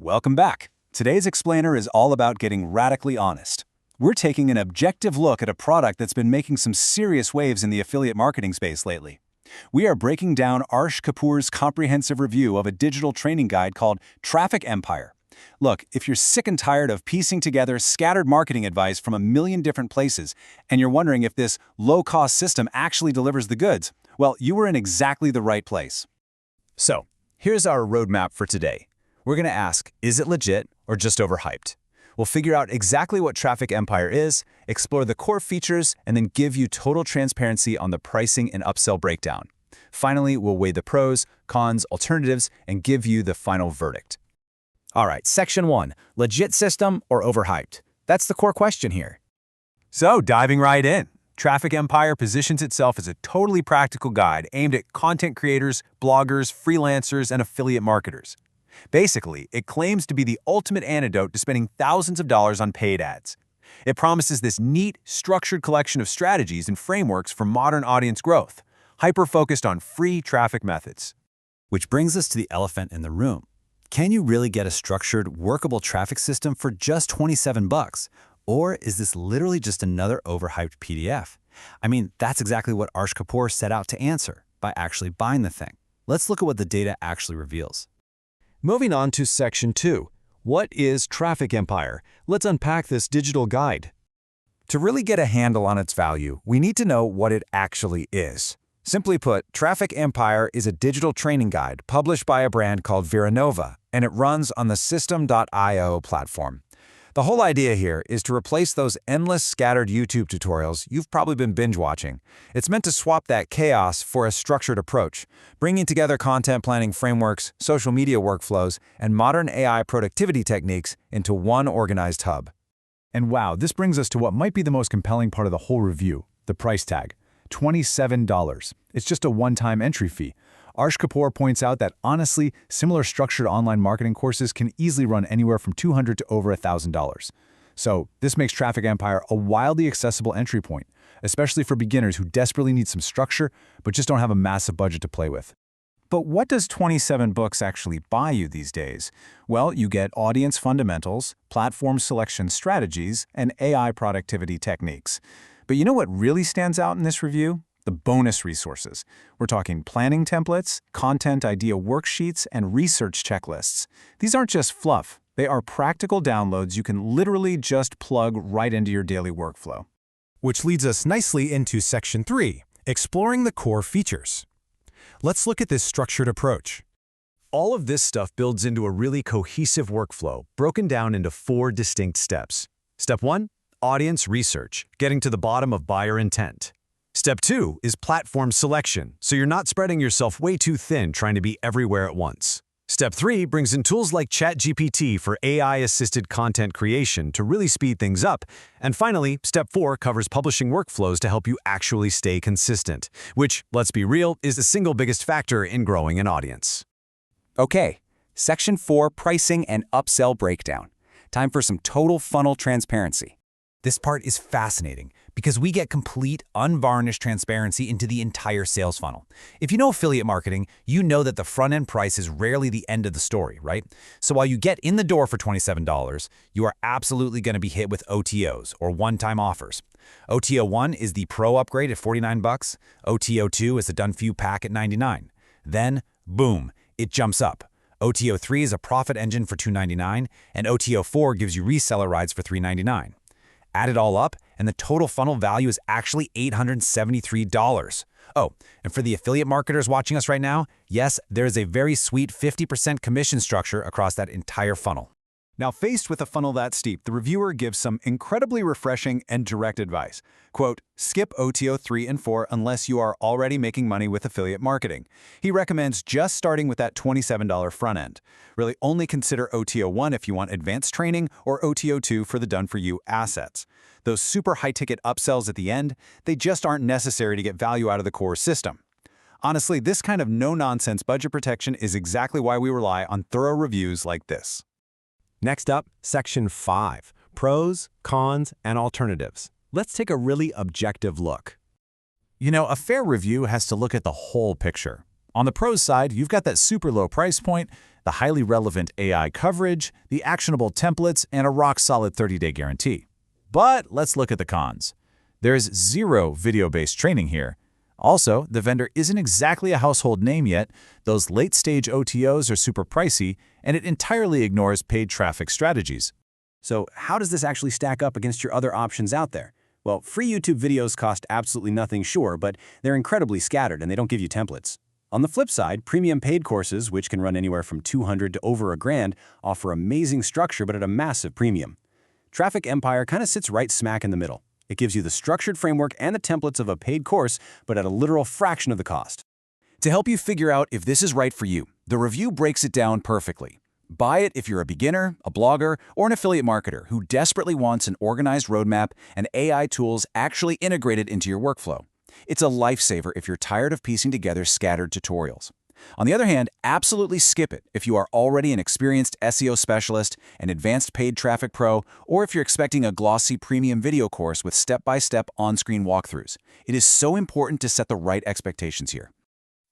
Welcome back. Today's explainer is all about getting radically honest. We're taking an objective look at a product that's been making some serious waves in the affiliate marketing space lately. We are breaking down Arsh Kapoor's comprehensive review of a digital training guide called Traffic Empire. Look, if you're sick and tired of piecing together scattered marketing advice from a million different places, and you're wondering if this low-cost system actually delivers the goods, well, you were in exactly the right place. So, here's our roadmap for today. We're going to ask, is it legit or just overhyped? We'll figure out exactly what Traffic Empire is, explore the core features, and then give you total transparency on the pricing and upsell breakdown. Finally, we'll weigh the pros, cons, alternatives, and give you the final verdict. All right, Section 1, legit system or overhyped? That's the core question here. So, diving right in, Traffic Empire positions itself as a totally practical guide aimed at content creators, bloggers, freelancers, and affiliate marketers. Basically, it claims to be the ultimate antidote to spending thousands of dollars on paid ads. It promises this neat, structured collection of strategies and frameworks for modern audience growth, hyper-focused on free traffic methods. Which brings us to the elephant in the room. Can you really get a structured, workable traffic system for just $27? Or is this literally just another overhyped PDF? I mean, that's exactly what Arsh Kapoor set out to answer by actually buying the thing. Let's look at what the data actually reveals. Moving on to Section 2. What is Traffic Empire? Let's unpack this digital guide. To really get a handle on its value, we need to know what it actually is. Simply put, Traffic Empire is a digital training guide published by a brand called Viranova, and it runs on the System.io platform. The whole idea here is to replace those endless scattered YouTube tutorials you've probably been binge-watching. It's meant to swap that chaos for a structured approach, bringing together content planning frameworks, social media workflows, and modern AI productivity techniques into one organized hub. And wow, this brings us to what might be the most compelling part of the whole review, the price tag. $27. It's just a one-time entry fee. Arsh Kapoor points out that, honestly, similar structured online marketing courses can easily run anywhere from $200 to over $1,000. So, this makes Traffic Empire a wildly accessible entry point, especially for beginners who desperately need some structure but just don't have a massive budget to play with. But what does 27 books actually buy you these days? Well, you get audience fundamentals, platform selection strategies, and AI productivity techniques. But you know what really stands out in this review? The bonus resources. We're talking planning templates, content idea worksheets, and research checklists. These aren't just fluff. They are practical downloads you can literally just plug right into your daily workflow. Which leads us nicely into Section 3, exploring the core features. Let's look at this structured approach. All of this stuff builds into a really cohesive workflow, broken down into 4 distinct steps. Step 1, audience research, getting to the bottom of buyer intent. Step 2 is platform selection, so you're not spreading yourself way too thin trying to be everywhere at once. Step 3 brings in tools like ChatGPT for AI-assisted content creation to really speed things up. And finally, Step 4 covers publishing workflows to help you actually stay consistent, which, let's be real, is the single biggest factor in growing an audience. Okay, Section 4, pricing and upsell breakdown. Time for some total funnel transparency. This part is fascinating because we get complete, unvarnished transparency into the entire sales funnel. If you know affiliate marketing, you know that the front-end price is rarely the end of the story, right? So while you get in the door for $27, you are absolutely going to be hit with OTOs, or one-time offers. OTO 1 is the Pro upgrade at $49, OTO 2 is the Done For You pack at $99. Then, boom, it jumps up. OTO 3 is a profit engine for $299, and OTO 4 gives you reseller rides for $399. Add it all up, and the total funnel value is actually $873. Oh, and for the affiliate marketers watching us right now, yes, there is a very sweet 50% commission structure across that entire funnel. Now, faced with a funnel that steep, the reviewer gives some incredibly refreshing and direct advice. Quote, skip OTO 3 and 4 unless you are already making money with affiliate marketing. He recommends just starting with that $27 front end. Really only consider OTO 1 if you want advanced training or OTO 2 for the done-for-you assets. Those super high-ticket upsells at the end, they just aren't necessary to get value out of the core system. Honestly, this kind of no-nonsense budget protection is exactly why we rely on thorough reviews like this. Next up, Section 5, pros, cons, and alternatives. Let's take a really objective look. You know, a fair review has to look at the whole picture. On the pros side, you've got that super low price point, the highly relevant AI coverage, the actionable templates, and a rock-solid 30-day guarantee. But let's look at the cons. There's zero video-based training here. Also, the vendor isn't exactly a household name yet, those late-stage OTOs are super pricey, and it entirely ignores paid traffic strategies. So how does this actually stack up against your other options out there? Well, free YouTube videos cost absolutely nothing, sure, but they're incredibly scattered and they don't give you templates. On the flip side, premium paid courses, which can run anywhere from $200 to over $1,000, offer amazing structure but at a massive premium. Traffic Empire kind of sits right smack in the middle. It gives you the structured framework and the templates of a paid course, but at a literal fraction of the cost. To help you figure out if this is right for you, the review breaks it down perfectly. Buy it if you're a beginner, a blogger, or an affiliate marketer who desperately wants an organized roadmap and AI tools actually integrated into your workflow. It's a lifesaver if you're tired of piecing together scattered tutorials. On the other hand, absolutely skip it if you are already an experienced SEO specialist, an advanced paid traffic pro, or if you're expecting a glossy premium video course with step-by-step on-screen walkthroughs. It is so important to set the right expectations here.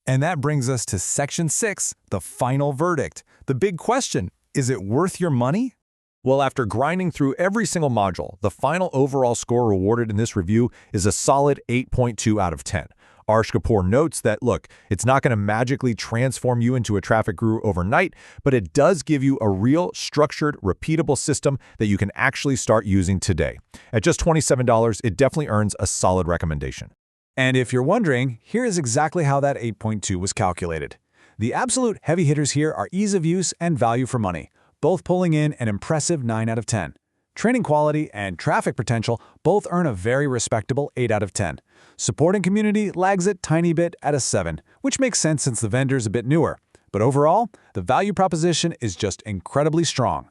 And that brings us to Section 6, the final verdict. The big question, is it worth your money? Well, after grinding through every single module, the final overall score rewarded in this review is a solid 8.2 out of 10. Arsh Kapoor notes that, look, it's not going to magically transform you into a traffic guru overnight, but it does give you a real, structured, repeatable system that you can actually start using today. At just $27, it definitely earns a solid recommendation. And if you're wondering, here is exactly how that 8.2 was calculated. The absolute heavy hitters here are ease of use and value for money, both pulling in an impressive 9 out of 10. Training quality and traffic potential both earn a very respectable 8 out of 10. Support and community lags it tiny bit at a 7, which makes sense since the vendor's a bit newer. But overall, the value proposition is just incredibly strong.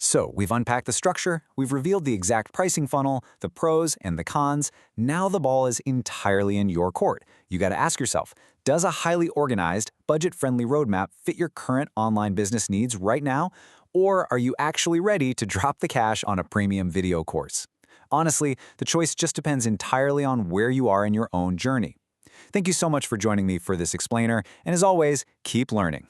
So we've unpacked the structure, we've revealed the exact pricing funnel, the pros and the cons. Now the ball is entirely in your court. You got to ask yourself, does a highly organized, budget-friendly roadmap fit your current online business needs right now? Or are you actually ready to drop the cash on a premium video course? Honestly, the choice just depends entirely on where you are in your own journey. Thank you so much for joining me for this explainer, and as always, keep learning.